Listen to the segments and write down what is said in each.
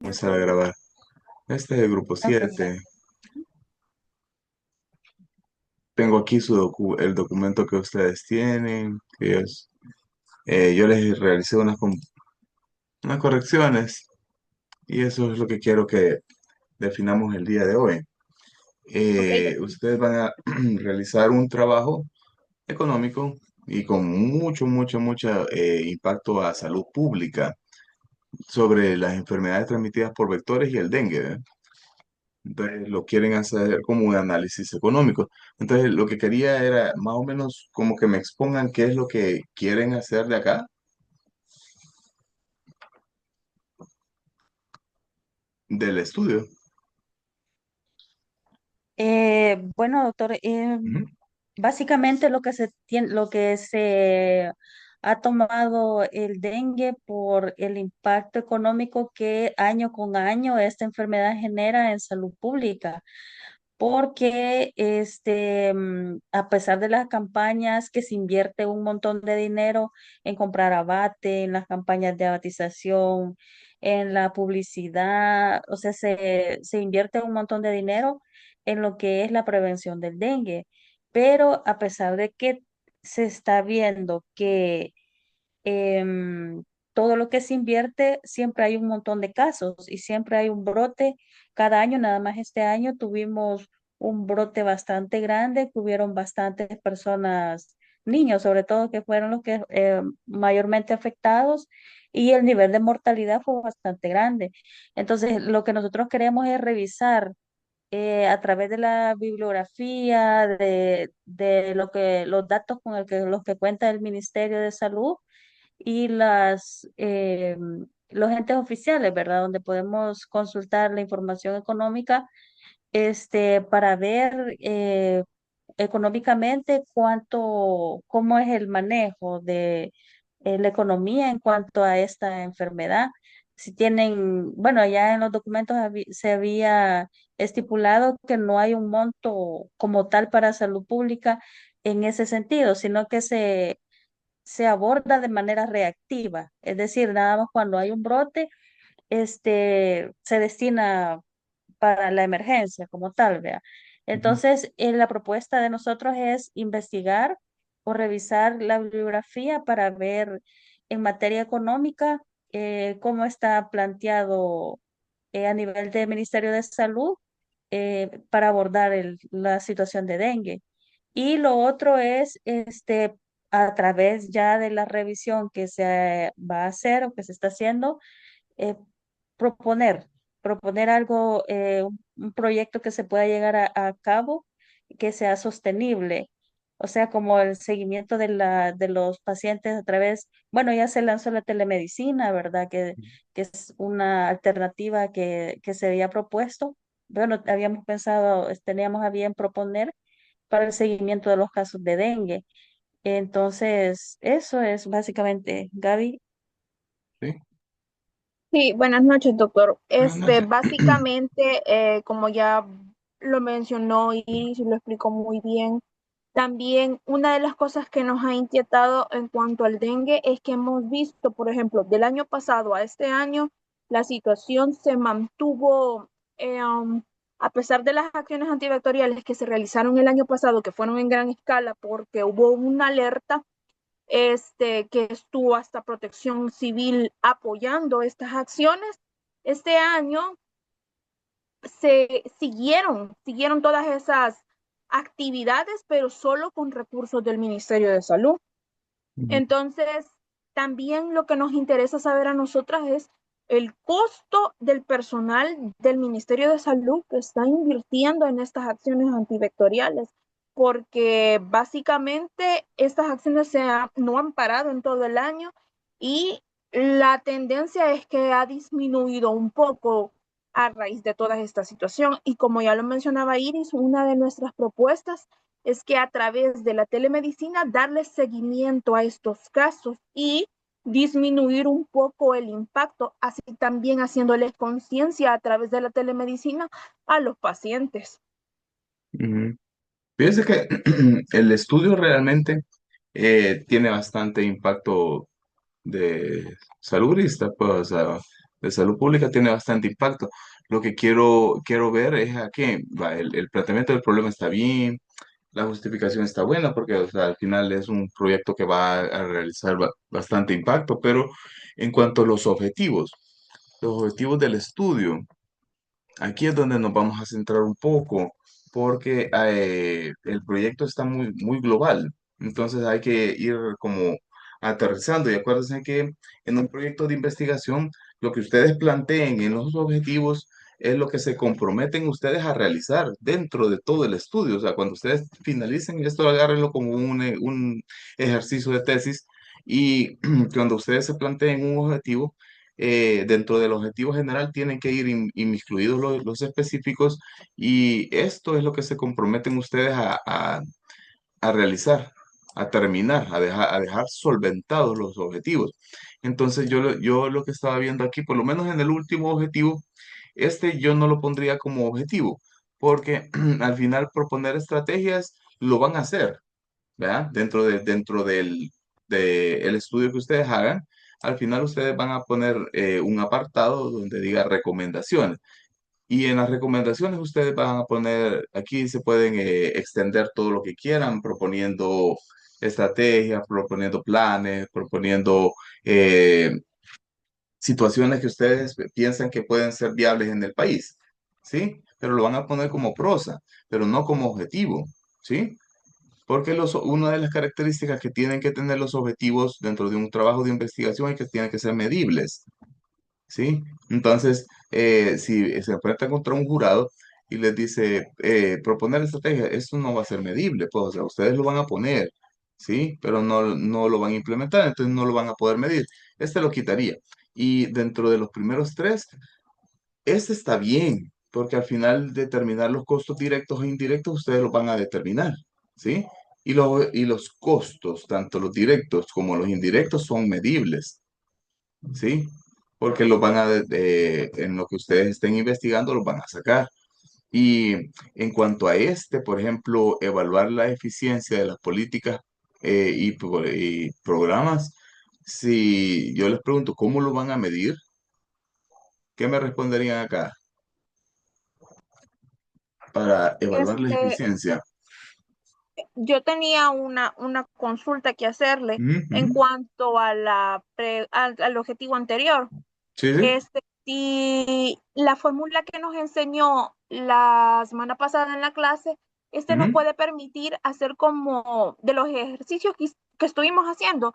Comenzar a grabar. Este es el grupo Ok. 7. Tengo aquí el documento que ustedes tienen, yo les realicé unas correcciones y eso es lo que quiero que definamos el día de hoy. Ok. Ustedes van a realizar un trabajo económico y con mucho impacto a salud pública sobre las enfermedades transmitidas por vectores y el dengue, ¿eh? Entonces lo quieren hacer como un análisis económico. Entonces lo que quería era más o menos como que me expongan qué es lo que quieren hacer de acá, del estudio. Bueno, doctor, Ujú. básicamente lo que se ha tomado el dengue por el impacto económico que año con año esta enfermedad genera en salud pública, porque a pesar de las campañas que se invierte un montón de dinero en comprar abate, en las campañas de abatización, en la publicidad, o sea, se invierte un montón de dinero en lo que es la prevención del dengue. Pero a pesar de que se está viendo que todo lo que se invierte, siempre hay un montón de casos y siempre hay un brote cada año. Nada más este año tuvimos un brote bastante grande, que hubieron bastantes personas, niños sobre todo, que fueron los que mayormente afectados, y el nivel de mortalidad fue bastante grande. Entonces, lo que nosotros queremos es revisar a través de la bibliografía, de los datos con los que cuenta el Ministerio de Salud y los entes oficiales, ¿verdad? Donde podemos consultar la información económica, para ver económicamente cómo es el manejo de la economía en cuanto a esta enfermedad. Si tienen, bueno, ya en los documentos se había estipulado que no hay un monto como tal para salud pública en ese sentido, sino que se aborda de manera reactiva, es decir, nada más cuando hay un brote, se destina para la emergencia como tal, vea. Ujú. Entonces, la propuesta de nosotros es investigar o revisar la bibliografía para ver en materia económica cómo está planteado a nivel del Ministerio de Salud para abordar la situación de dengue. Y lo otro es, a través ya de la revisión que se va a hacer o que se está haciendo, eh, proponer, proponer algo, un proyecto que se pueda llegar a cabo, que sea sostenible. O sea, como el seguimiento de los pacientes a través, bueno, ya se lanzó la telemedicina, ¿verdad? Que es una alternativa que se había propuesto. Bueno, habíamos pensado, teníamos a bien proponer para el seguimiento de los casos de dengue. Entonces, eso es básicamente, Gaby. Sí. Sí, buenas noches, doctor. Buenas noches. Básicamente, como ya lo mencionó y lo explicó muy bien, también una de las cosas que nos ha inquietado en cuanto al dengue es que hemos visto, por ejemplo, del año pasado a este año, la situación se mantuvo, a pesar de las acciones antibacteriales que se realizaron el año pasado, que fueron en gran escala porque hubo una alerta que estuvo hasta Protección Civil apoyando estas acciones. Este año siguieron todas esas actividades, pero solo con recursos del Ministerio de Salud. Ujú. Entonces, también lo que nos interesa saber a nosotras es el costo del personal del Ministerio de Salud que está invirtiendo en estas acciones antivectoriales, porque básicamente estas acciones no han parado en todo el año y la tendencia es que ha disminuido un poco a raíz de toda esta situación. Y como ya lo mencionaba Iris, una de nuestras propuestas es que a través de la telemedicina darle seguimiento a estos casos y disminuir un poco el impacto, así también haciéndoles conciencia a través de la telemedicina a los pacientes. Ujú. Fíjese que el estudio realmente tiene bastante impacto de saludista, pues, o sea, de salud pública tiene bastante impacto. Lo que quiero ver es a qué va, el planteamiento del problema está bien, la justificación está buena porque o sea, al final es un proyecto que va a realizar bastante impacto, pero en cuanto a los objetivos del estudio, aquí es donde nos vamos a centrar un poco porque el proyecto está muy global, entonces hay que ir como aterrizando y acuérdense que en un proyecto de investigación lo que ustedes planteen en los objetivos es lo que se comprometen ustedes a realizar dentro de todo el estudio. O sea, cuando ustedes finalicen esto, agárrenlo como un ejercicio de tesis y cuando ustedes se planteen un objetivo, dentro del objetivo general tienen que ir inmiscuidos los específicos y esto es lo que se comprometen ustedes a realizar, a terminar, a dejar solventados los objetivos. Entonces yo lo que estaba viendo aquí, por lo menos en el último objetivo, este yo no lo pondría como objetivo, porque al final proponer estrategias lo van a hacer, ¿verdad? Dentro del estudio que ustedes hagan, al final ustedes van a poner un apartado donde diga recomendaciones. Y en las recomendaciones ustedes van a poner, aquí se pueden extender todo lo que quieran, proponiendo estrategias, proponiendo planes, proponiendo situaciones que ustedes piensan que pueden ser viables en el país, ¿sí? Pero lo van a poner como prosa, pero no como objetivo, ¿sí? Porque una de las características que tienen que tener los objetivos dentro de un trabajo de investigación es que tienen que ser medibles, ¿sí? Entonces, si se enfrentan contra un jurado y les dice, proponer estrategia, eso no va a ser medible, pues, o sea, ustedes lo van a poner, ¿sí? Pero no lo van a implementar, entonces no lo van a poder medir. Este lo quitaría. Y dentro de los primeros tres, este está bien, porque al final determinar los costos directos e indirectos, ustedes los van a determinar, ¿sí? Y los costos, tanto los directos como los indirectos, son medibles. ¿Sí? Porque los van en lo que ustedes estén investigando, los van a sacar. Y en cuanto a este, por ejemplo, evaluar la eficiencia de las políticas y programas, si yo les pregunto cómo lo van a medir, ¿qué me responderían acá para evaluar la Este, eficiencia? yo tenía una consulta que hacerle Ujú, en ujú. cuanto a al objetivo anterior. Sí, sí. Si la fórmula que nos enseñó la semana pasada en la clase, nos Ujú. puede permitir hacer como de los ejercicios que estuvimos haciendo,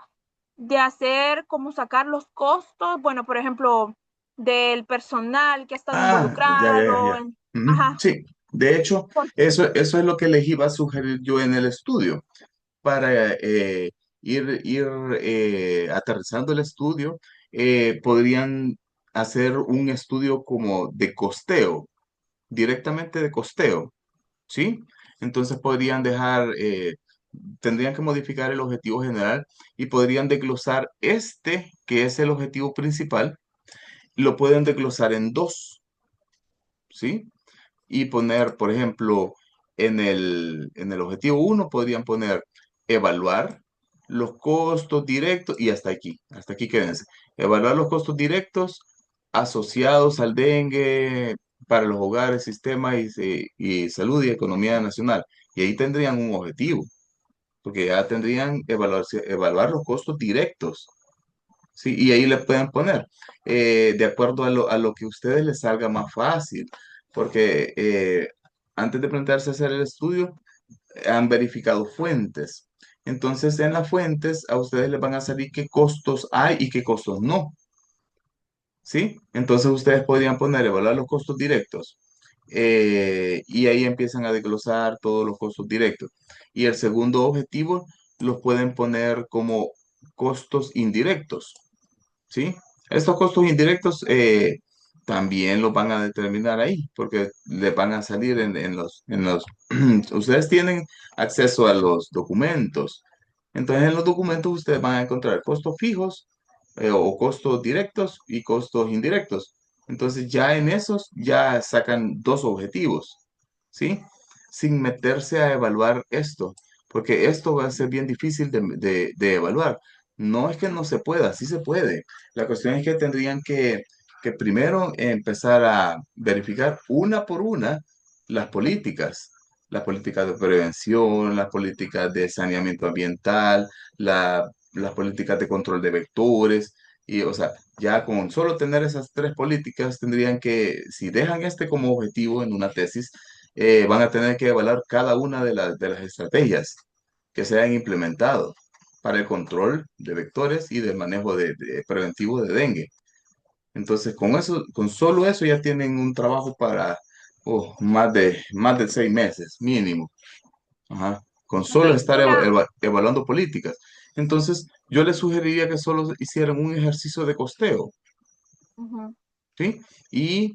de hacer como sacar los costos, bueno, por ejemplo, del personal que ha estado Ya. involucrado. Ujú. Ajá, Sí, de hecho, por- eso es lo que les iba a sugerir yo en el estudio. Para ir aterrizando el estudio, podrían hacer un estudio como de costeo, directamente de costeo, ¿sí? Entonces tendrían que modificar el objetivo general y podrían desglosar este, que es el objetivo principal, lo pueden desglosar en dos, ¿sí? Y poner, por ejemplo, en el objetivo uno podrían poner evaluar los costos directos y hasta aquí quédense. Evaluar los costos directos asociados al dengue para los hogares, sistema y salud y economía nacional. Y ahí tendrían un objetivo, porque ya tendrían evaluar los costos directos. Sí, y ahí le pueden poner, de acuerdo a lo que a ustedes les salga más fácil, porque antes de plantearse hacer el estudio, han verificado fuentes. Entonces, en las fuentes, a ustedes les van a salir qué costos hay y qué costos no, ¿sí? Entonces, ustedes podrían poner, evaluar los costos directos, y ahí empiezan a desglosar todos los costos directos. Y el segundo objetivo los pueden poner como costos indirectos. ¿Sí? Estos costos indirectos también los van a determinar ahí, porque les van a salir ustedes tienen acceso a los documentos. Entonces, en los documentos ustedes van a encontrar costos fijos o costos directos y costos indirectos. Entonces, ya en esos ya sacan dos objetivos, ¿sí? Sin meterse a evaluar esto, porque esto va a ser bien difícil de evaluar. No es que no se pueda, sí se puede. La cuestión es que tendrían que que primero empezar a verificar una por una las políticas de prevención, las políticas de saneamiento ambiental, las políticas de control de vectores, y o sea, ya con solo tener esas tres políticas tendrían que, si dejan este como objetivo en una tesis, van a tener que evaluar cada una de las estrategias que se hayan implementado para el control de vectores y del manejo preventivo de dengue. Entonces, con eso, con solo eso ya tienen un trabajo para más de 6 meses mínimo. Ajá. Con Ok, solo estar una, evaluando políticas. Entonces, yo les sugeriría que solo hicieran un ejercicio de costeo, ujú, ¿sí? Y,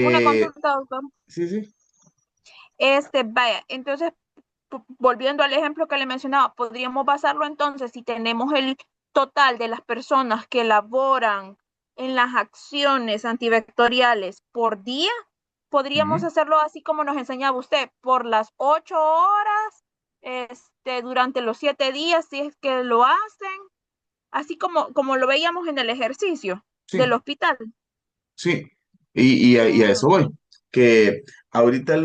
una eh, consulta, doctor. sí, sí. Vaya, entonces, volviendo al ejemplo que le mencionaba, podríamos basarlo entonces, si tenemos el total de las personas que laboran en las acciones antivectoriales por día, podríamos Ujú. hacerlo así como nos enseñaba usted, por las 8 horas, durante los 7 días, si es que lo hacen, así como lo veíamos en el ejercicio del Sí, hospital. sí. Y a eso voy. Que ahorita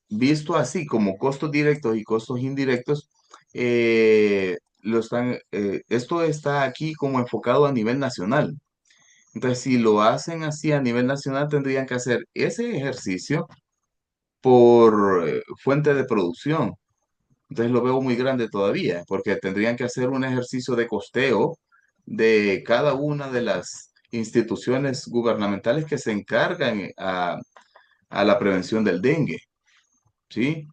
visto así como costos directos y costos indirectos, esto está aquí como enfocado a nivel nacional. Entonces, si lo hacen así a nivel nacional, tendrían que hacer ese ejercicio por fuente de producción. Entonces lo veo muy grande todavía, porque tendrían que hacer un ejercicio de costeo de cada una de las instituciones gubernamentales que se encargan a la prevención del dengue, ¿sí?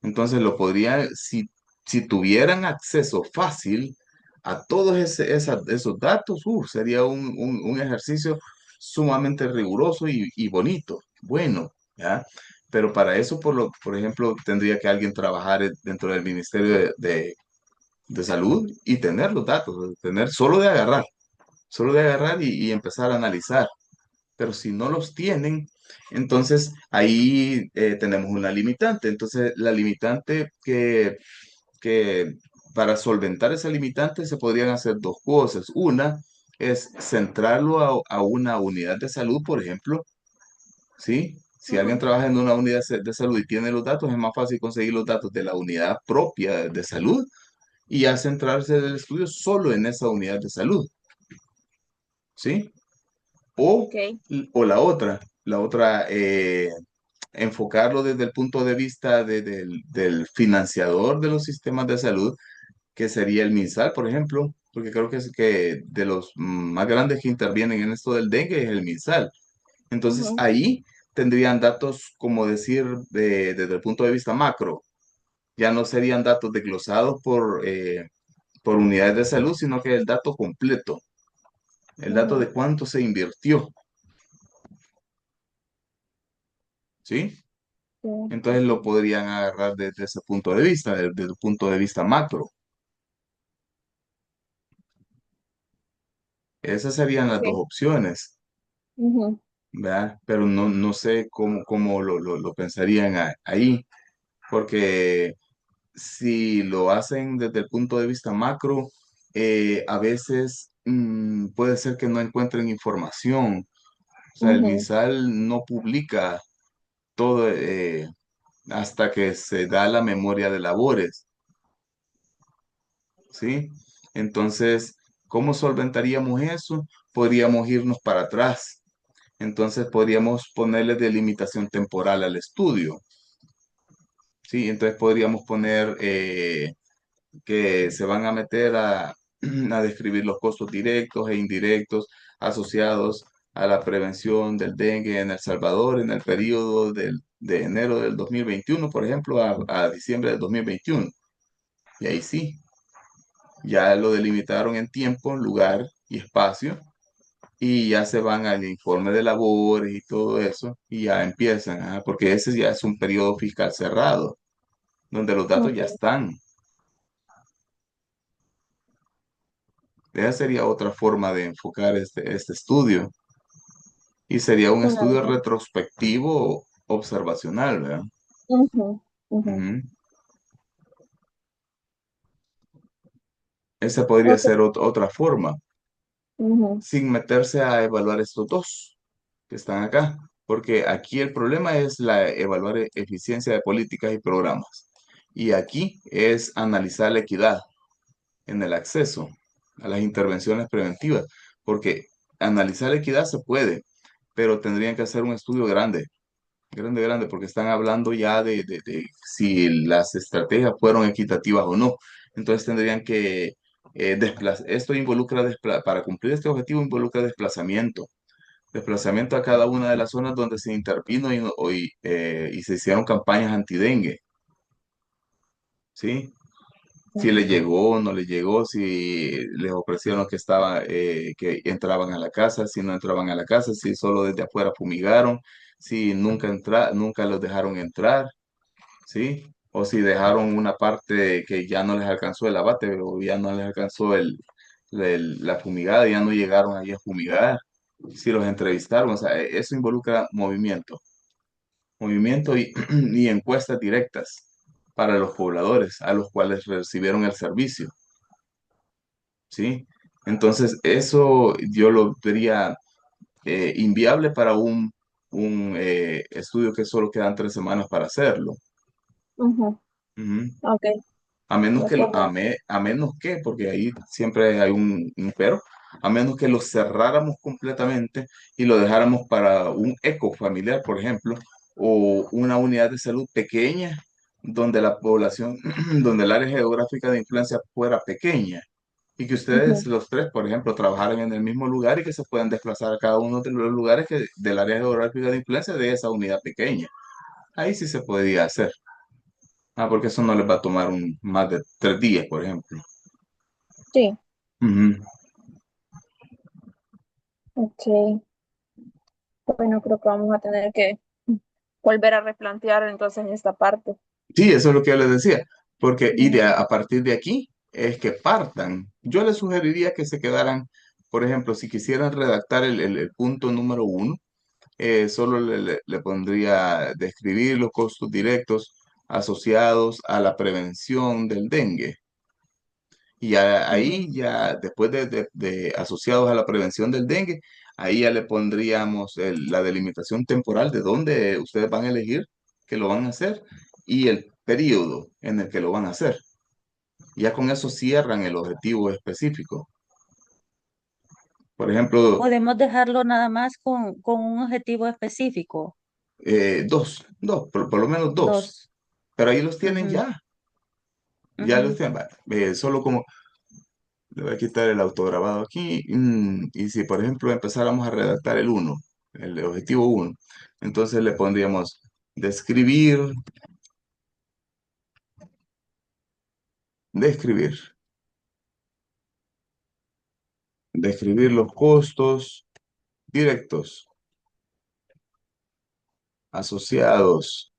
Entonces lo podrían, si tuvieran acceso fácil a todos esos datos, sería un ejercicio sumamente riguroso y bonito, bueno, ¿ya? Pero para eso, por ejemplo, tendría que alguien trabajar dentro del Ministerio de Salud y tener los datos, tener solo de agarrar y empezar a analizar. Pero si no los tienen, entonces ahí tenemos una limitante. Entonces, la limitante que para solventar esa limitante se podrían hacer dos cosas. Una es centrarlo a una unidad de salud, por ejemplo, ¿sí? Si alguien Ujú, trabaja en una unidad de salud y tiene los datos, es más fácil conseguir los datos de la unidad propia de salud y ya centrarse el estudio solo en esa unidad de salud, ¿sí? O, ok. o la otra, enfocarlo desde el punto de vista del financiador de los sistemas de salud, que sería el MinSal, por ejemplo, porque creo que es que de los más grandes que intervienen en esto del dengue es el MinSal. Entonces Ujú, ahí tendrían datos, como decir, desde el punto de vista macro. Ya no serían datos desglosados por unidades de salud, sino que el dato completo, el dato ujú, de cuánto se invirtió, ¿sí? sí, Entonces lo entiendo. podrían agarrar desde ese punto de vista, desde el punto de vista macro. Esas serían las dos Ok. opciones, Ujú, ¿verdad? Pero no sé cómo lo pensarían ahí, porque si lo hacen desde el punto de vista macro, a veces puede ser que no encuentren información. O sea, el ujú, MinSal no publica todo hasta que se da la memoria de labores, ¿sí? Entonces, ¿cómo solventaríamos eso? Podríamos irnos para atrás. Entonces, podríamos ponerle delimitación temporal al estudio, ¿sí? Entonces, podríamos poner que se van a meter a describir los costos directos e indirectos asociados a la prevención del dengue en El Salvador en el periodo de enero del 2021, por ejemplo, a diciembre del 2021. Y ahí sí, ya lo delimitaron en tiempo, lugar y espacio, y ya se van al informe de labores y todo eso, y ya empiezan, porque ese ya es un periodo fiscal cerrado, donde los datos ya ok, están. Esa sería otra forma de enfocar este estudio, y sería un estudio claro. retrospectivo observacional, ¿verdad? Ujú, ujú. Ujú. Esa podría Ok, ser otra forma. Ujú, sin meterse a evaluar estos dos que están acá, porque aquí el problema es evaluar eficiencia de políticas y programas. Y aquí es analizar la equidad en el acceso a las intervenciones preventivas, porque analizar la equidad se puede, pero tendrían que hacer un estudio grande, grande, grande, porque están hablando ya de si las estrategias fueron equitativas o no. Entonces tendrían que esto involucra, para cumplir este objetivo involucra desplazamiento a cada una de las zonas donde se intervino y se hicieron campañas antidengue, ¿sí? Si le llegó o no le llegó, si les ofrecieron que que entraban a la casa, si no entraban a la casa, si solo desde afuera fumigaron, si nunca los dejaron entrar, ¿sí? O si dejaron una parte que ya no les alcanzó el abate o ya no les alcanzó la fumigada, ya no llegaron ahí a fumigar, si los entrevistaron, o sea, eso involucra movimiento y encuestas directas para los pobladores a los cuales recibieron el servicio, ¿sí? Entonces, eso yo lo vería inviable para un estudio que solo quedan 3 semanas para hacerlo. ujú. Ujú. Ok, A menos de acuerdo. a menos que, porque ahí siempre hay un pero, a menos que lo cerráramos completamente y lo dejáramos para un eco familiar, por ejemplo, o una unidad de salud pequeña, donde la población, donde el área geográfica de influencia fuera pequeña, y que ustedes, Ujú. los tres, por ejemplo, trabajaran en el mismo lugar y que se puedan desplazar a cada uno de los lugares del área geográfica de influencia de esa unidad pequeña. Ahí sí se podía hacer. Porque eso no les va a tomar más de 3 días, por ejemplo. Sí, Ujú. ok. Bueno, creo que vamos a tener que volver a replantear entonces esta parte. Sí, eso es lo que yo les decía. Porque, Ujú, a partir de aquí es que partan. Yo les sugeriría que se quedaran, por ejemplo, si quisieran redactar el punto número 1, solo le pondría describir los costos directos asociados a la prevención del dengue. Y ujú. ahí ya, después de asociados a la prevención del dengue, ahí ya le pondríamos la delimitación temporal de dónde ustedes van a elegir que lo van a hacer y el periodo en el que lo van a hacer. Ya con eso cierran el objetivo específico. Por ejemplo, Podemos dejarlo nada más con un objetivo específico. dos, por lo menos dos. Dos. Pero ahí los tienen Ujú, ya los ujú. tienen. Va, solo como le voy a quitar el autograbado aquí. Y si, por ejemplo, empezáramos a redactar el uno, el objetivo uno, entonces le pondríamos describir, describir, describir los costos directos asociados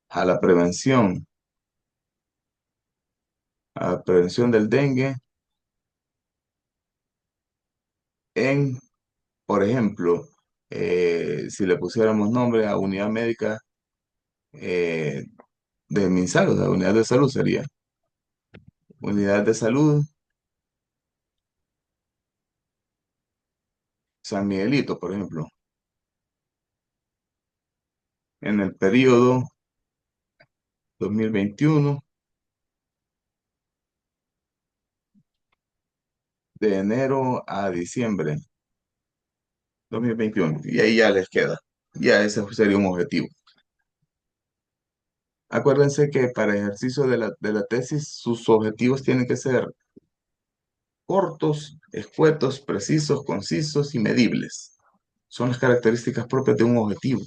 a la prevención del dengue en, por ejemplo, si le pusiéramos nombre a unidad médica eh, de MinSal, o sea, unidad de salud sería unidad de salud San Miguelito, por ejemplo, en el periodo 2021 de enero a diciembre 2021. Y ahí ya les queda. Ya ese sería un objetivo. Acuérdense que para ejercicio de la tesis, sus objetivos tienen que ser cortos, escuetos, precisos, concisos y medibles. Son las características propias de un objetivo.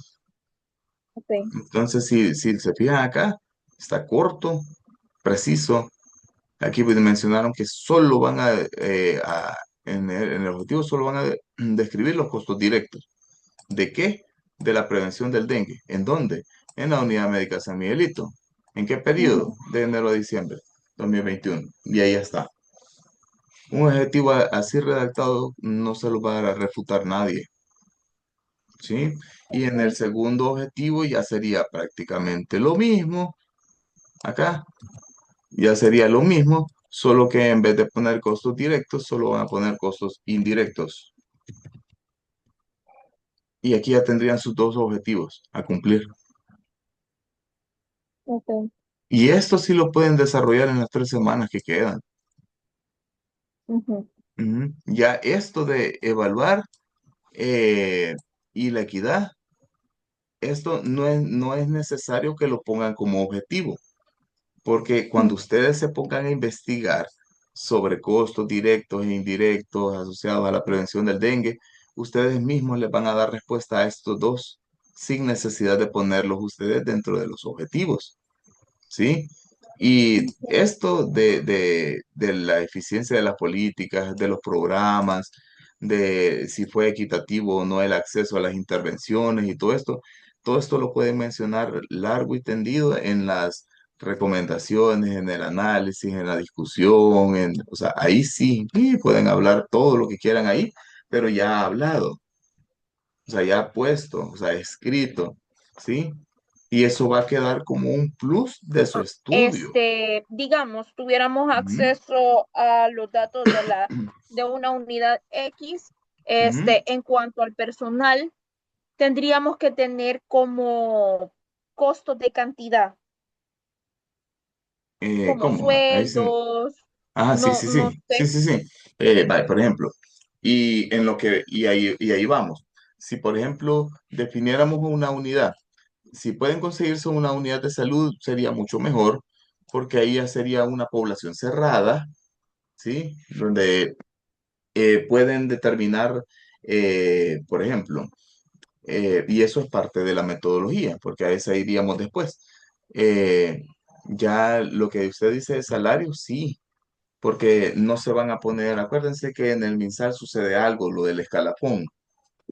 Ok. Entonces, si se fijan acá, está corto, preciso. Aquí pues, mencionaron que solo van en el objetivo solo van a describir los costos directos. ¿De qué? De la prevención del dengue. ¿En dónde? En la Unidad Médica San Miguelito. ¿En qué periodo? Ujú. De enero a diciembre 2021. Y ahí está. Un objetivo así redactado no se lo va a refutar nadie, ¿sí? Y en el Ok. segundo objetivo ya sería prácticamente lo mismo. Acá ya sería lo mismo, solo que en vez de poner costos directos, solo van a poner costos indirectos. Y aquí ya tendrían sus dos objetivos a cumplir. Ok. Y esto sí lo pueden desarrollar en las 3 semanas que quedan. Ujú. Ujú. Ya esto de evaluar eh, y la equidad, esto no es necesario que lo pongan como objetivo, porque cuando ustedes se pongan a investigar sobre costos directos e indirectos asociados a la prevención del dengue, ustedes mismos les van a dar respuesta a estos dos sin necesidad de ponerlos ustedes dentro de los objetivos. ¿Sí? Y esto de la eficiencia de las políticas, de los programas, de si fue equitativo o no el acceso a las intervenciones y todo esto lo pueden mencionar largo y tendido en las recomendaciones, en el análisis, en la discusión, o sea, ahí sí, sí, pueden hablar todo lo que quieran ahí, pero ya hablado, o sea, ya puesto, o sea, escrito, ¿sí? Y eso va a quedar como un plus de su estudio. Digamos, tuviéramos Ujú, acceso a los datos de una unidad X, ujú. en cuanto al personal, tendríamos que tener como costos de cantidad, como ¿Cómo? Ahí sí. sueldos, Ah, sí, no, sí, no sí, sí, sé. sí, sí. Vale, por ejemplo, y ahí vamos. Si, por ejemplo, definiéramos una unidad, si pueden conseguirse una unidad de salud, sería mucho mejor, porque ahí ya sería una población cerrada, ¿sí? Donde pueden determinar, por ejemplo, y eso es parte de la metodología, porque a esa iríamos después. Eh, ya lo que usted dice de salario, sí, porque no se van a poner, acuérdense que en el MinSal sucede algo, lo del escalafón,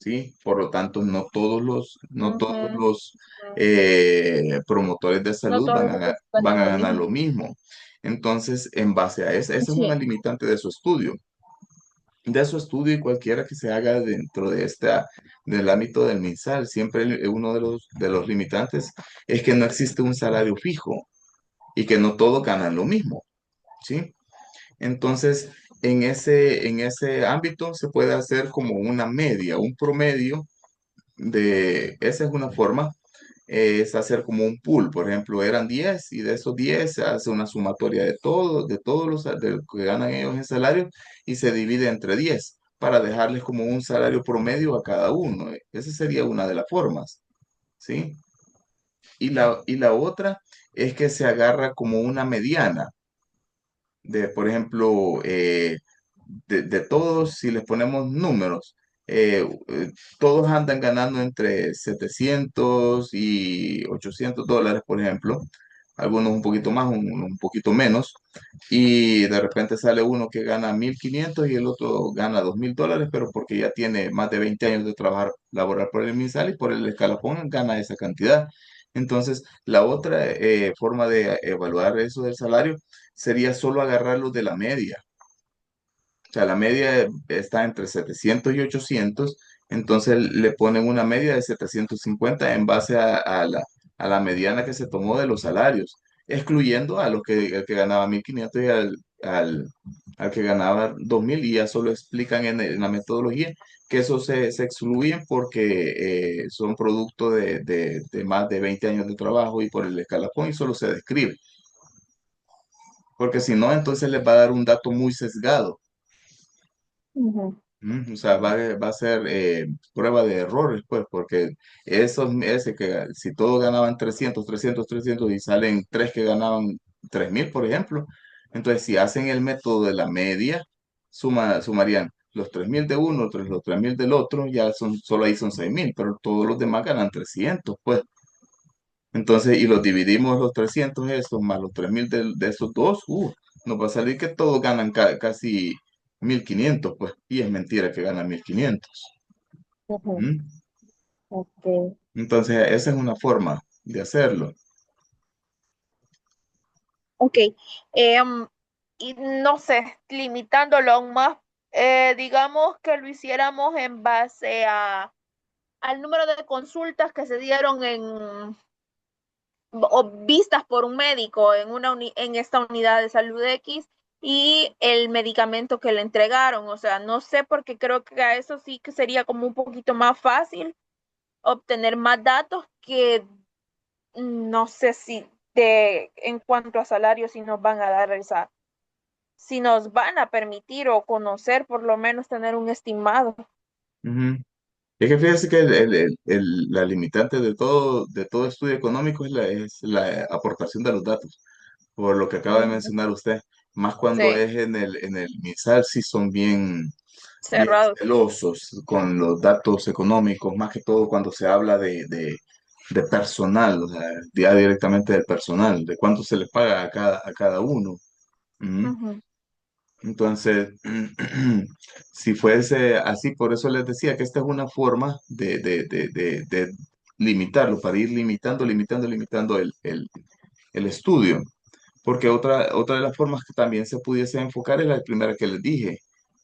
¿sí? Por lo tanto, no todos Ujú. los promotores de No salud todos van los van ganan a lo ganar mismo. lo mismo. Entonces, en base a esa es una Sí. limitante de su estudio y cualquiera que se haga dentro del ámbito del MinSal. Siempre uno de los limitantes es que no existe un salario fijo y que no todos ganan lo mismo, ¿sí? Entonces, en ese ámbito se puede hacer como una media, un promedio esa es una forma, es hacer como un pool, por ejemplo, eran 10 y de esos 10 se hace una sumatoria de todos de lo que ganan ellos en salario y se divide entre 10 para dejarles como un salario promedio a cada uno. Esa sería una de las formas, ¿sí? Y la otra es que se agarra como una mediana por ejemplo, de todos, si les ponemos números, todos andan ganando entre 700 y $800, por ejemplo, algunos un poquito más, unos un poquito menos, y de repente sale uno que gana 1.500 y el otro gana $2.000, pero porque ya tiene más de 20 años de trabajar laboral por el MinSal y por el escalafón gana esa cantidad. Entonces, la otra forma de evaluar eso del salario sería solo agarrarlo de la media. O sea, la media está entre 700 y 800, entonces le ponen una media de 750 en base a la mediana que se tomó de los salarios, excluyendo a los el que ganaba 1.500 y al que ganaba 2.000, y ya solo explican en la metodología que eso se excluyen porque son producto de más de 20 años de trabajo y por el escalafón y solo se describe, porque si no, entonces les va a dar un dato muy sesgado. Ujú. O sea, va a ser prueba de errores, pues, porque ese que si todos ganaban 300 y salen tres que ganaban 3.000, por ejemplo, entonces si hacen el método de la media, sumarían los 3.000 de uno, los 3.000 del otro, solo ahí son 6.000, pero todos los demás ganan 300, pues. Entonces, y los dividimos los 300 esos más los 3.000 de esos dos, nos va a salir que todos ganan casi 1.500, pues, y es mentira que ganan 1.500. Ujú. ¿Mm? Ok. Entonces, esa es una forma de hacerlo. Ok. Y no sé, limitándolo aún más, digamos que lo hiciéramos en base al número de consultas que se dieron o vistas por un médico en esta unidad de salud X, y el medicamento que le entregaron. O sea, no sé, porque creo que a eso sí que sería como un poquito más fácil obtener más datos que no sé si en cuanto a salario, si nos van a dar si nos van a permitir o conocer, por lo menos tener un estimado. Ujú. Es que fíjese que la limitante de todo estudio económico es la aportación de los datos, por lo que acaba de Ujú. mencionar usted, más cuando Sí, es en el MISAL, sí son bien cerrado. celosos con los datos económicos, más que todo cuando se habla de personal, o sea, ya directamente del personal, de cuánto se les paga a cada uno. Ujú. Ujú, Entonces, si fuese así, por eso les decía que esta es una forma de limitarlo, para ir limitando el estudio. Porque otra de las formas que también se pudiese enfocar es la primera que les dije,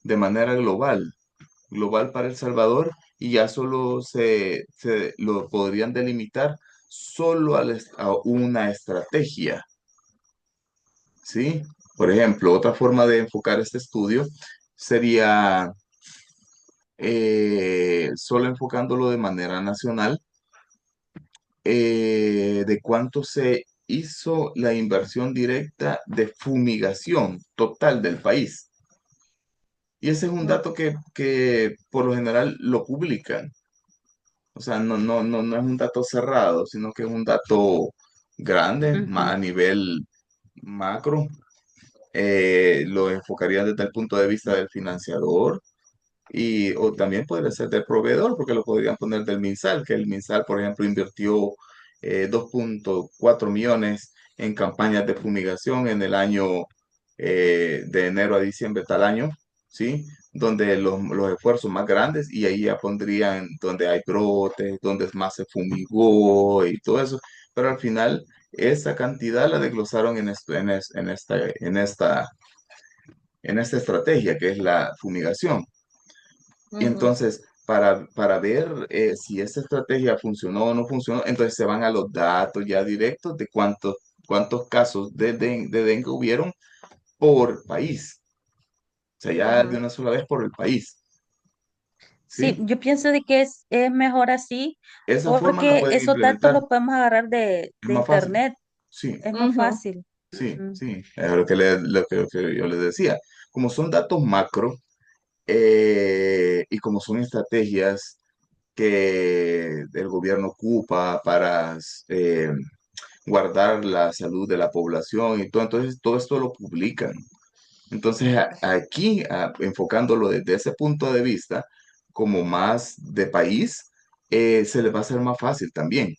de manera global para El Salvador, y ya solo se lo podrían delimitar solo a una estrategia, ¿sí? Por ejemplo, otra forma de enfocar este estudio sería solo enfocándolo de manera nacional, de cuánto se hizo la inversión directa de fumigación total del país. Y ese es un dato que por lo general lo publican. O sea, no es un dato cerrado, sino que es un dato grande, Ujú, a nivel macro. Lo enfocaría desde el punto de vista del financiador y o también podría ser del proveedor, porque lo podrían poner del MinSal, que el MinSal, por ejemplo, invirtió 2,4 millones en campañas de fumigación en el año de enero a diciembre tal año, ¿sí? Donde los esfuerzos más grandes y ahí ya pondrían donde hay brotes, donde más se fumigó y todo eso, pero al final esa cantidad la desglosaron en esta estrategia que es la fumigación. Y ujú, entonces, para ver si esa estrategia funcionó o no funcionó, entonces se van a los datos ya directos de cuántos casos de dengue hubieron por país. O sea, ya de ujú. una sola vez por el país. sí, ¿Sí? yo pienso de que es mejor así, Esa forma la porque pueden esos datos implementar. los podemos agarrar Es de más fácil. internet, Sí, es más Ujú, fácil. sí, Ujú, sí. Es lo que yo les decía. Como son datos macro y como son estrategias que el gobierno ocupa para guardar la salud de la población y todo. Entonces, todo esto lo publican. Entonces, aquí, enfocándolo desde ese punto de vista, como más de país, se les va a hacer más fácil también,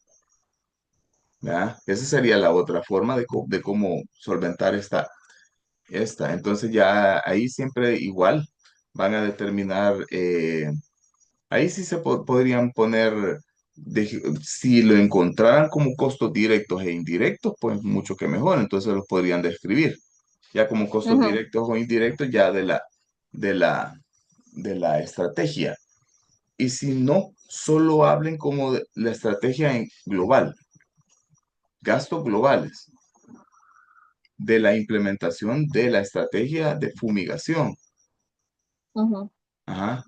¿verdad? Esa sería la otra forma de cómo solventar esta. Entonces, ya ahí siempre igual van a determinar. Ahí sí podrían poner, si lo encontraran como costos directos e indirectos, pues mucho que mejor, entonces los podrían describir. Ya como costos ujú. directos o indirectos, ya de la, de la estrategia. Y si no, solo hablen como de la estrategia en global, gastos globales, de la implementación de la estrategia de fumigación. Ujú. Ajá.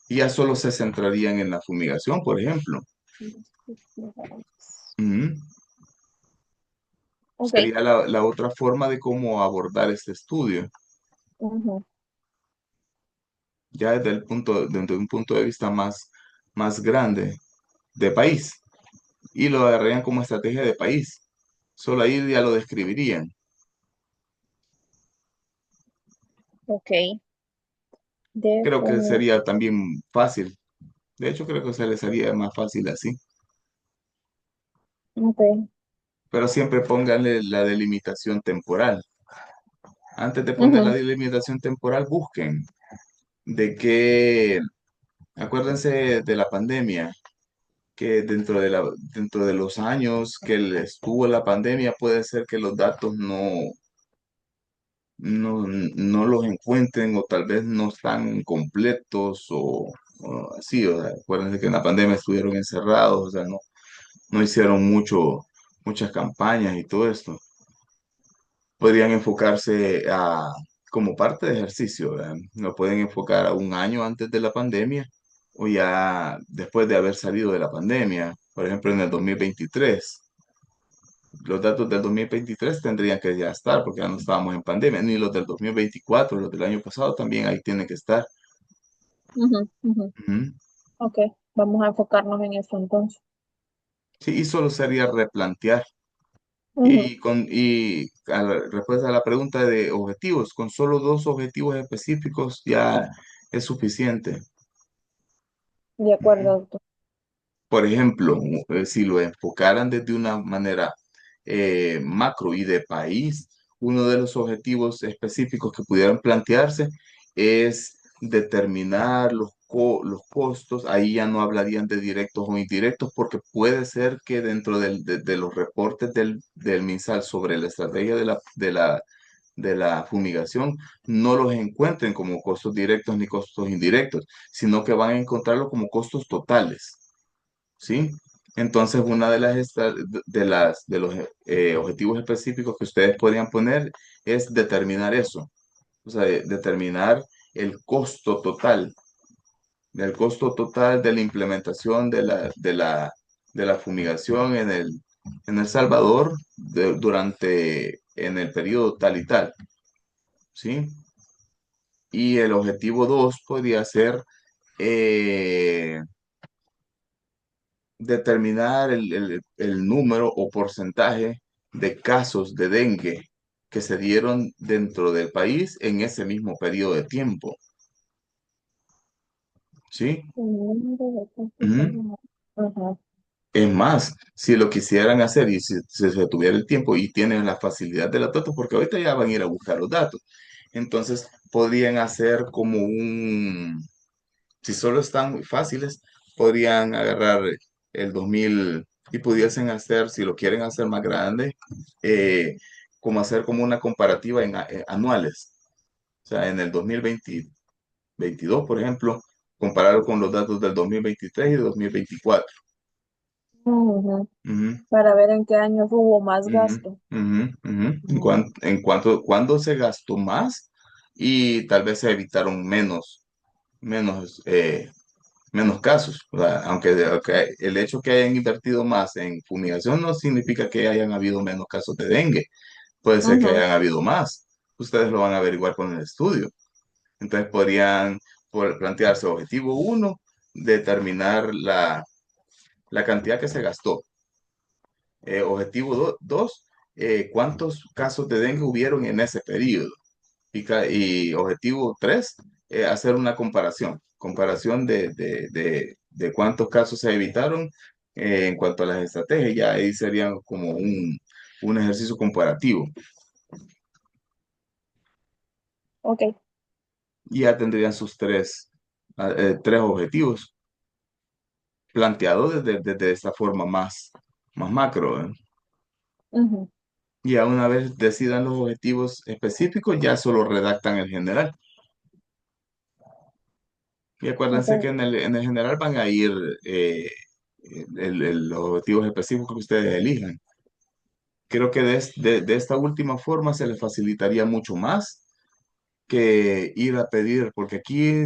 Y ya solo se centrarían en la fumigación, por ejemplo. Ujú. Ok. Sería la otra forma de cómo abordar este estudio, Ujú, ya desde un punto de vista más grande de país, y lo agarrarían como estrategia de país. Solo ahí ya lo describirían. ok. De Creo que junio. sería también fácil. De hecho, creo que se les haría más fácil así. Ok. Pero siempre pónganle la delimitación temporal. Antes de poner la Ujú, delimitación temporal, busquen de qué, acuérdense de la pandemia, que dentro de los años que estuvo la pandemia, puede ser que los datos no los encuentren o tal vez no están completos o así. O sea, acuérdense que en la pandemia estuvieron encerrados, o sea, no hicieron muchas campañas y todo esto. Podrían enfocarse como parte de ejercicio, ¿verdad? Lo pueden enfocar a un año antes de la pandemia o ya después de haber salido de la pandemia, por ejemplo, en el 2023. Los datos del 2023 tendrían que ya estar porque ya no estábamos en pandemia, ni los del 2024, los del año pasado también ahí tienen que estar. Ujú, ujú. Ujú. Ok, vamos a enfocarnos en eso entonces. Sí, y solo sería replantear. Ujú, Y a la respuesta a la pregunta de objetivos, con solo dos objetivos específicos ya es suficiente. de Ujú. acuerdo, doctor. Por ejemplo, si lo enfocaran desde una manera macro y de país, uno de los objetivos específicos que pudieran plantearse es determinar los costos. Ahí ya no hablarían de directos o indirectos, porque puede ser que dentro de los reportes del MinSal sobre la estrategia de la fumigación no los encuentren como costos directos ni costos indirectos, sino que van a encontrarlos como costos totales. ¿Sí? Entonces, una de los objetivos específicos que ustedes podrían poner es determinar eso, o sea, determinar el costo total, del costo total de la implementación de la fumigación en El Salvador en el periodo tal y tal, ¿sí? Y el objetivo 2 podría ser eh, determinar el número o porcentaje de casos de dengue que se dieron dentro del país en ese mismo periodo de tiempo. ¿Sí? Ujú. Ajá. Es más, si lo quisieran hacer y si se tuviera el tiempo y tienen la facilidad de los datos, porque ahorita ya van a ir a buscar los datos, entonces podrían hacer como si solo están muy fáciles, podrían agarrar el 2000 y pudiesen hacer, si lo quieren hacer más grande, eh, como hacer como una comparativa anuales. O sea, en el 2022, por ejemplo, compararlo con los datos del 2023 y 2024. Ujú. Ujú, Para ver en qué años hubo más ujú, gasto. ujú, ujú. En Ujú. cuánto se gastó más y tal vez se evitaron menos casos. O sea, aunque el hecho que hayan invertido más en fumigación no significa que hayan habido menos casos de dengue. Puede ser que Ujú. hayan habido más. Ustedes lo van a averiguar con el estudio. Entonces podrían plantearse objetivo uno, determinar la cantidad que se gastó. Objetivo dos, cuántos casos de dengue hubieron en ese periodo. Y objetivo 3, hacer una comparación de cuántos casos se evitaron en cuanto a las estrategias. Ya ahí sería como un ejercicio comparativo. Ok. Y ya tendrían sus tres objetivos planteados desde esta forma más macro, ¿eh? Ujú. Y ya una vez decidan los objetivos específicos, ya solo redactan el general. Y acuérdense que Ok. en el general van a ir los objetivos específicos que ustedes elijan. Creo que de esta última forma se les facilitaría mucho más que ir a pedir, porque aquí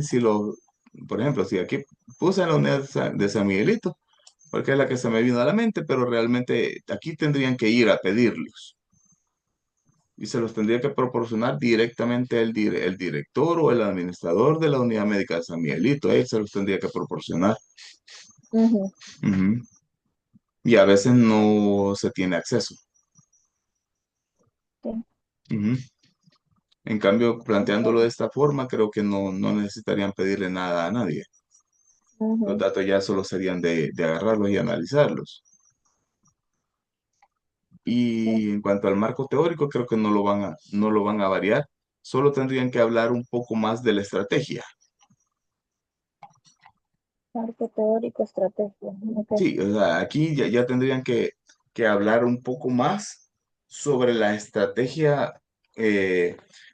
por ejemplo, si aquí puse la unidad de San Miguelito, porque es la que se me vino a la mente, pero realmente aquí tendrían que ir a pedirlos y se los tendría que proporcionar directamente el director o el administrador de la unidad médica de San Miguelito. Él se los tendría que proporcionar. Ujú. Ujú. Y a veces no se tiene acceso. Sí. Ujú. En cambio, planteándolo de esta forma, creo que no necesitarían pedirle nada a nadie. Los Ujú. datos ya solo serían de agarrarlos y analizarlos. Sí. Y en cuanto al marco teórico, creo que no lo van a variar. Solo tendrían que hablar un poco más de la estrategia. Marco teórico, estrategia. Ok. Sí, o sea, aquí ya tendrían que hablar un poco más sobre la estrategia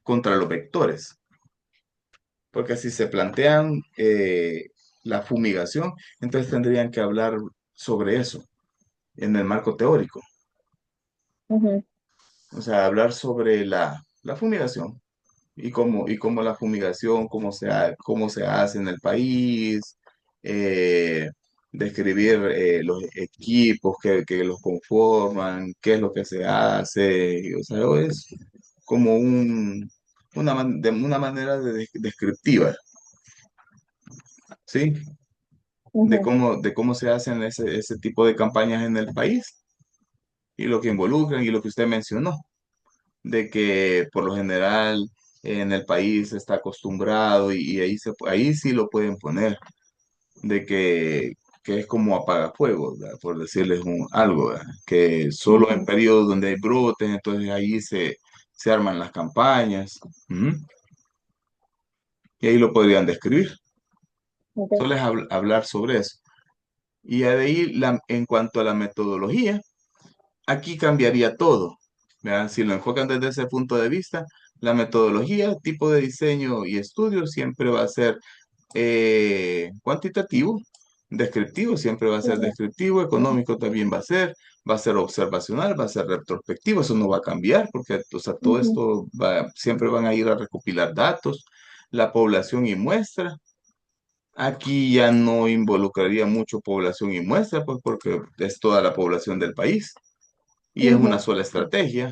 contra los vectores. Porque si se plantean la fumigación, entonces tendrían que hablar sobre eso en el marco teórico. Ujú. O sea, hablar sobre la fumigación. y cómo la fumigación, cómo se hace en el país, eh, describir los equipos que los conforman, qué es lo que se hace, y, o sea, es como de una manera descriptiva, ¿sí? Ujú. De cómo se hacen ese tipo de campañas en el país y lo que involucran y lo que usted mencionó, de que por lo general en el país está acostumbrado y ahí, ahí sí lo pueden poner, de que es como apagafuegos, ¿verdad? Por decirles algo, ¿verdad? Que solo en Ujú. periodos donde hay brotes, entonces ahí se arman las campañas. ¿Mm? Y ahí lo podrían describir, Ok. solo es hablar sobre eso. Y de ahí, en cuanto a la metodología, aquí cambiaría todo. ¿Verdad? Si lo enfocan desde ese punto de vista, la metodología, tipo de diseño y estudio siempre va a ser cuantitativo, descriptivo siempre va a ser Ujú. descriptivo, Ujú. económico también va a ser observacional, va a ser retrospectivo, eso no va a cambiar porque o sea, todo Ujú. esto siempre van a ir a recopilar datos, la población y muestra. Aquí ya no involucraría mucho población y muestra, pues porque es toda la población del país y es una Ujú. sola estrategia.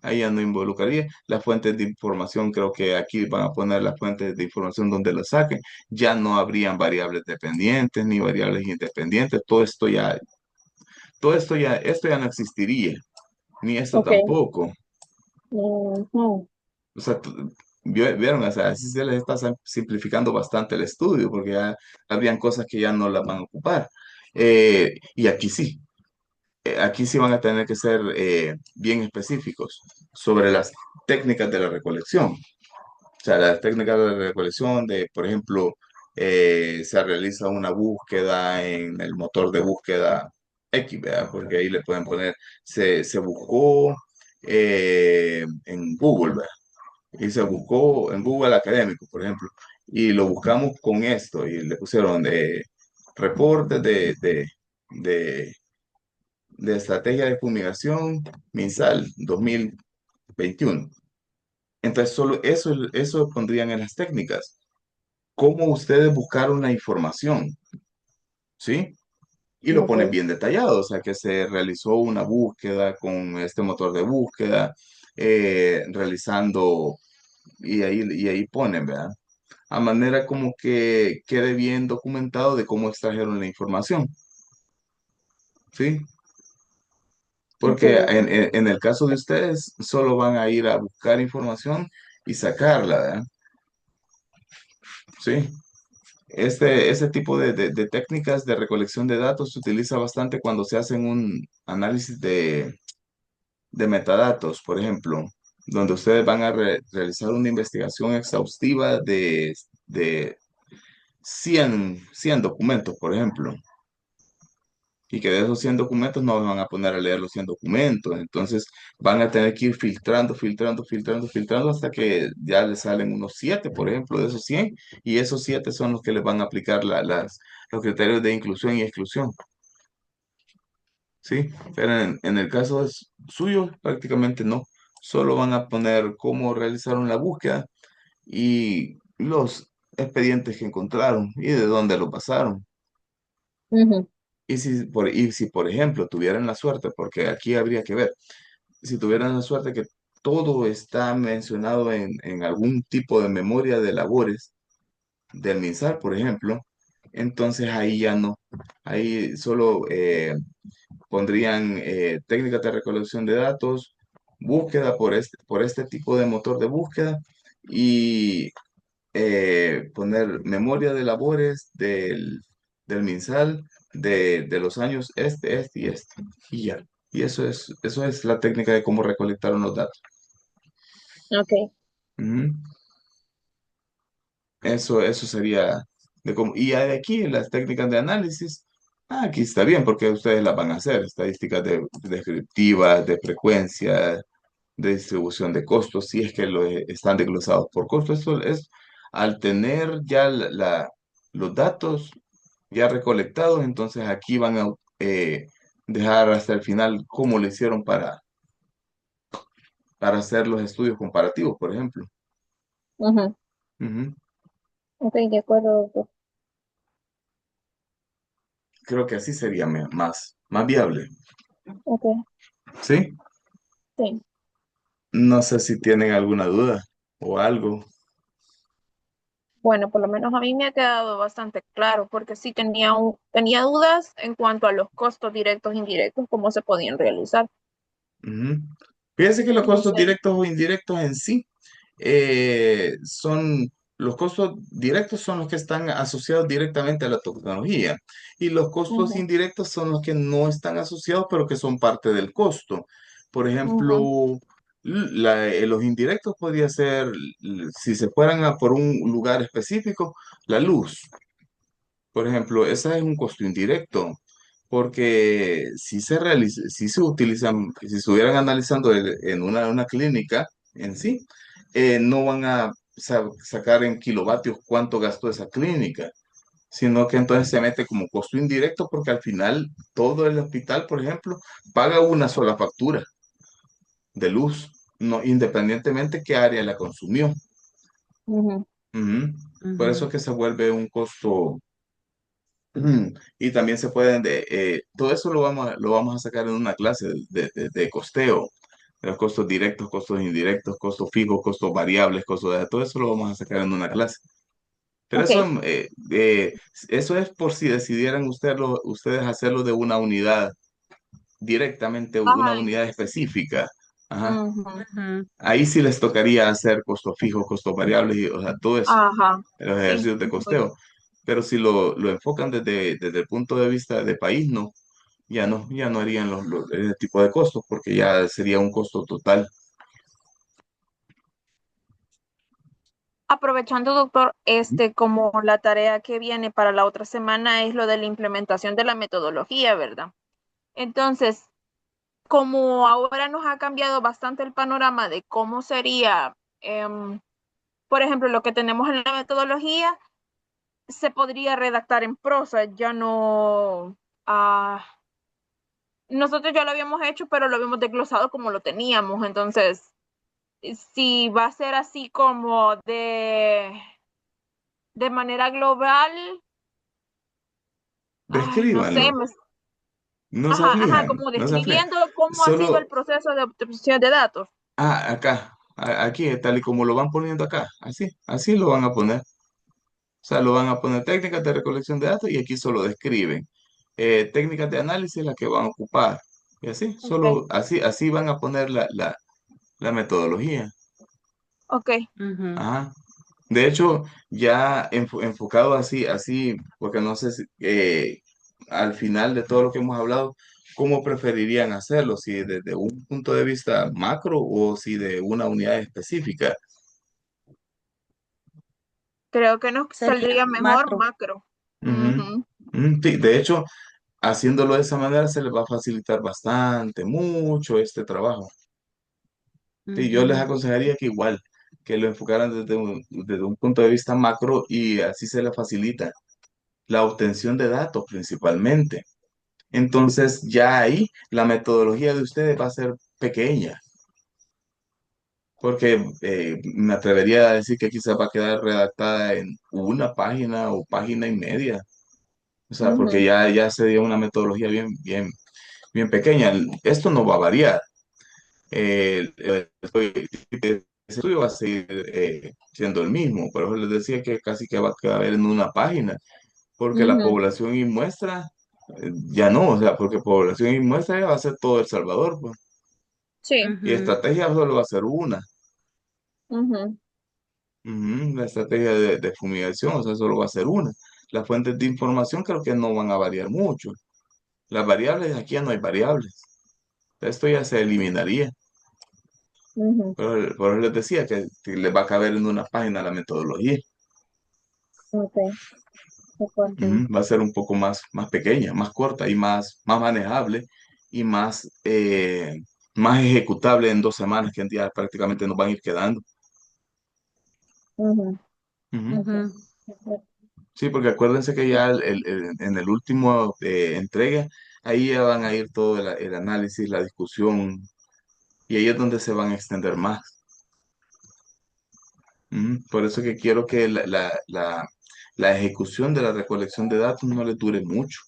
Ahí ya no involucraría. Las fuentes de información, creo que aquí van a poner las fuentes de información donde lo saquen. Ya no habrían variables dependientes ni variables independientes. Esto ya no existiría, ni esto Ok. tampoco. Ujú. O sea, vieron, o sea, así se les está simplificando bastante el estudio, porque ya habrían cosas que ya no las van a ocupar. Y aquí sí. Aquí sí van a tener que ser bien específicos sobre las técnicas de la recolección. O sea, las técnicas de recolección de, por ejemplo, se realiza una búsqueda en el motor de búsqueda X, ¿verdad? Porque ahí le pueden poner, se buscó en Google, ¿verdad? Y se buscó en Google Académico, por ejemplo, y lo buscamos con esto y le pusieron reportes de de estrategia de fumigación MinSal 2021. Entonces, solo eso pondrían en las técnicas. ¿Cómo ustedes buscaron la información? ¿Sí? Y lo ponen Ok. bien detallado, o sea, que se realizó una búsqueda con este motor de búsqueda, realizando, y ahí ponen, ¿verdad? A manera como que quede bien documentado de cómo extrajeron la información, ¿sí? Ok. Porque en el caso de ustedes, solo van a ir a buscar información y sacarla, ¿verdad? Sí. Este tipo de técnicas de recolección de datos se utiliza bastante cuando se hacen un análisis de metadatos, por ejemplo, donde ustedes van a realizar una investigación exhaustiva de 100 documentos, por ejemplo. Y que de esos 100 documentos no van a poner a leer los 100 documentos. Entonces van a tener que ir filtrando hasta que ya les salen unos 7, por ejemplo, de esos 100. Y esos 7 son los que les van a aplicar los criterios de inclusión y exclusión. ¿Sí? Pero en el caso suyo, prácticamente no. Solo van a poner cómo realizaron la búsqueda y los expedientes que encontraron y de dónde lo pasaron. Ujú. Y si, por ejemplo, tuvieran la suerte, porque aquí habría que ver, si tuvieran la suerte que todo está mencionado en algún tipo de memoria de labores del MinSal, por ejemplo, entonces ahí ya no. Ahí solo pondrían técnicas de recolección de datos, búsqueda por este tipo de motor de búsqueda y poner memoria de labores del MinSal de los años este y este. Y ya. Y eso es la técnica de cómo recolectaron los datos. Ok. Ujú. Eso sería de cómo. Y ya de aquí, las técnicas de análisis, aquí está bien, porque ustedes las van a hacer. Estadísticas descriptivas, de frecuencia, de distribución de costos, si es que están desglosados por costos. Eso es, al tener ya los datos ya recolectados, entonces aquí van a dejar hasta el final cómo lo hicieron para hacer los estudios comparativos, por ejemplo. Ujú. Ujú. Ok, de acuerdo, doctor. Creo que así sería más viable. Ok, ¿Sí? sí. No sé si tienen alguna duda o algo. Bueno, por lo menos a mí me ha quedado bastante claro, porque sí tenía dudas en cuanto a los costos directos e indirectos, cómo se podían realizar. Ujú. Fíjense que los costos Entonces, directos o indirectos en sí son, los costos directos son los que están asociados directamente a la tecnología y los costos ujú, indirectos son los que no están asociados pero que son parte del costo. Por ujú, ejemplo, los indirectos podría ser, si se fueran a por un lugar específico, la luz. Por ejemplo, ese es un costo indirecto, porque si se utilizan, si se estuvieran analizando en una clínica en sí, no van a sacar en kilovatios cuánto gastó esa clínica, sino que entonces se mete como costo indirecto porque al final todo el hospital, por ejemplo, paga una sola factura de luz, no, independientemente qué área la consumió. ujú. Ujú. Por eso Ujú. es que se vuelve un costo. Y también se pueden, todo eso lo vamos a sacar en una clase de costeo, de los costos directos, costos indirectos, costos fijos, costos variables, costos de todo eso lo vamos a sacar en una clase. Pero Ok. eso es por si decidieran ustedes hacerlo de una unidad, directamente una Ajá, unidad específica. Ajá. ujú, Ujú. Ahí sí les tocaría hacer costos fijos, costos variables, y, o sea, todo eso, ajá, los sí, ejercicios de costeo. Pero si lo enfocan desde el punto de vista de país, no. Ya no harían ese tipo de costos porque ya sería un costo total. aprovechando, doctor, como la tarea que viene para la otra semana es lo de la implementación de la metodología, ¿verdad? Entonces, como ahora nos ha cambiado bastante el panorama de cómo sería, por ejemplo, lo que tenemos en la metodología, se podría redactar en prosa, ya no, nosotros ya lo habíamos hecho, pero lo habíamos desglosado como lo teníamos, entonces, si va a ser así como de manera global, ay, no sé, Descríbanlo, no se ajá, ajá, aflijan, como no se aflijan. describiendo cómo ha sido el Solo, proceso de obtención de datos. acá, aquí, tal y como lo van poniendo acá, así lo van a poner. O sea, lo van a poner técnicas de recolección de datos y aquí solo describen técnicas de análisis las que van a ocupar. Y así, Ok, solo así van a poner la metodología. ok, Ujú. Ajá. De hecho, ya enfocado así, porque no sé si al final de todo lo que hemos hablado, ¿cómo preferirían hacerlo? Si desde un punto de vista macro o si de una unidad específica. creo que nos Sería saldría mejor macro. macro. Ujú. Ujú, Sí, de hecho, haciéndolo de esa manera se les va a facilitar bastante, mucho este trabajo. Sí, yo les Ujú. aconsejaría que igual, que lo enfocaran desde un punto de vista macro y así se les facilita la obtención de datos principalmente. Entonces, ya ahí la metodología de ustedes va a ser pequeña, porque me atrevería a decir que quizás va a quedar redactada en una página o página y media. O sea, porque ujú. ya sería una metodología bien pequeña. Esto no va a variar. El estudio va a seguir siendo el mismo. Por eso les decía que casi que va a caber en una página, porque la Ujú, población y muestra ya no, o sea, porque población y muestra ya va a ser todo El Salvador, pues. sí, Y Ujú. estrategia solo va a ser una. ujú, Ujú. La estrategia de fumigación, o sea, solo va a ser una. Las fuentes de información creo que no van a variar mucho. Las variables, aquí ya no hay variables. Esto ya se eliminaría. ujú. Por eso les decía que les va a caber en una página la metodología. Ok, de acuerdo. Ujú. Va a ser un poco más pequeña, más corta y más manejable y más ejecutable en 2 semanas que ya prácticamente nos van a ir quedando. Ujú, Ujú. ok, Ujú. de acuerdo. Sí, porque acuérdense que ya en el último entrega, ahí ya van a ir todo el análisis, la discusión, y ahí es donde se van a extender más. Por eso que quiero que la ejecución de la recolección de datos no le dure mucho.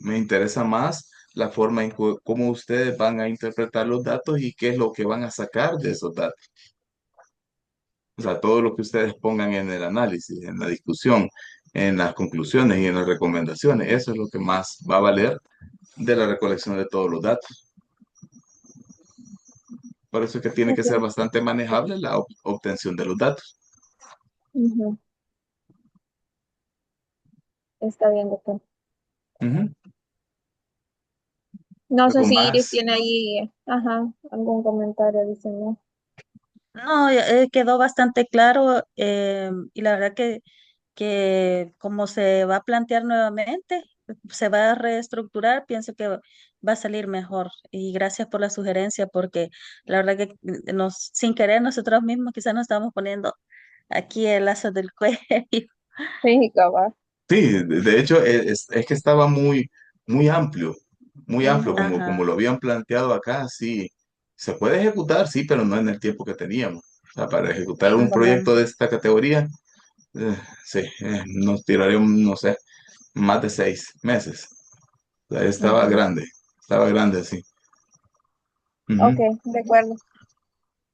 Me interesa más la forma en cómo ustedes van a interpretar los datos y qué es lo que van a sacar de esos datos. O sea, todo lo que ustedes pongan en el análisis, en la discusión, en las conclusiones y en las recomendaciones, eso es lo que más va a valer de la recolección de todos los datos. Por eso es que tiene que ser Ok. bastante manejable la obtención de los datos. Ujú. Está bien, doctor. Ujú. No sé Algo si Iris más. tiene ahí, ajá, algún comentario adicional. No, quedó bastante claro y la verdad que como se va a plantear nuevamente, se va a reestructurar, pienso que va a salir mejor. Y gracias por la sugerencia, porque la verdad que sin querer nosotros mismos quizás nos estamos poniendo aquí el lazo del cuello. Sí, cabal. Sí, de hecho es que estaba muy amplio Ujú. como Ajá, lo habían planteado acá, sí, se puede ejecutar, sí, pero no en el tiempo que teníamos. O sea, para ejecutar Sí, un cabal. proyecto de esta categoría, sí, nos tiraríamos, no sé, más de 6 meses. O sea, ujú. estaba grande, sí. Ok, Ujú. de acuerdo.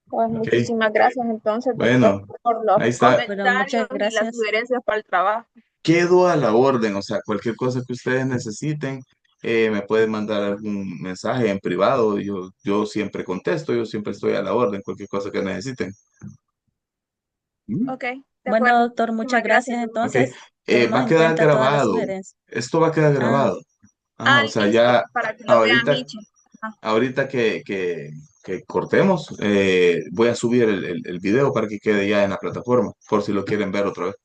Pues Ok, muchísimas gracias entonces, doctor, bueno, por los ahí está. Bueno, comentarios muchas y las gracias. sugerencias para el trabajo. Quedo a la orden, o sea, cualquier cosa que ustedes necesiten, me pueden mandar algún mensaje en privado, yo siempre contesto, yo siempre estoy a la orden, cualquier cosa que necesiten. Mm. Ok, de Bueno, acuerdo. doctor, muchas Muchísimas gracias, gracias. doctor. Ok, Entonces, va tenemos a en quedar cuenta todas las grabado, sugerencias. esto va a quedar Ah, grabado. Ah, O sea, listo, ya para que lo vea ahorita, Michi. Ah, ahorita que cortemos, voy a subir el video para que quede ya en la plataforma, por si lo quieren ver otra vez.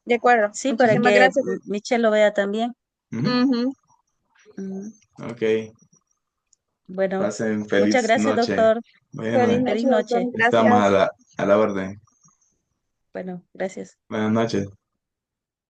de acuerdo. sí, para Muchísimas que gracias. Michelle lo vea también. Ujú. Ujú. Mm, Ok, bueno, pasen muchas feliz gracias, noche. doctor. Feliz Bueno. Feliz noche, doctor. noche. Estamos Gracias. a la orden. Bueno, gracias. Buenas noches.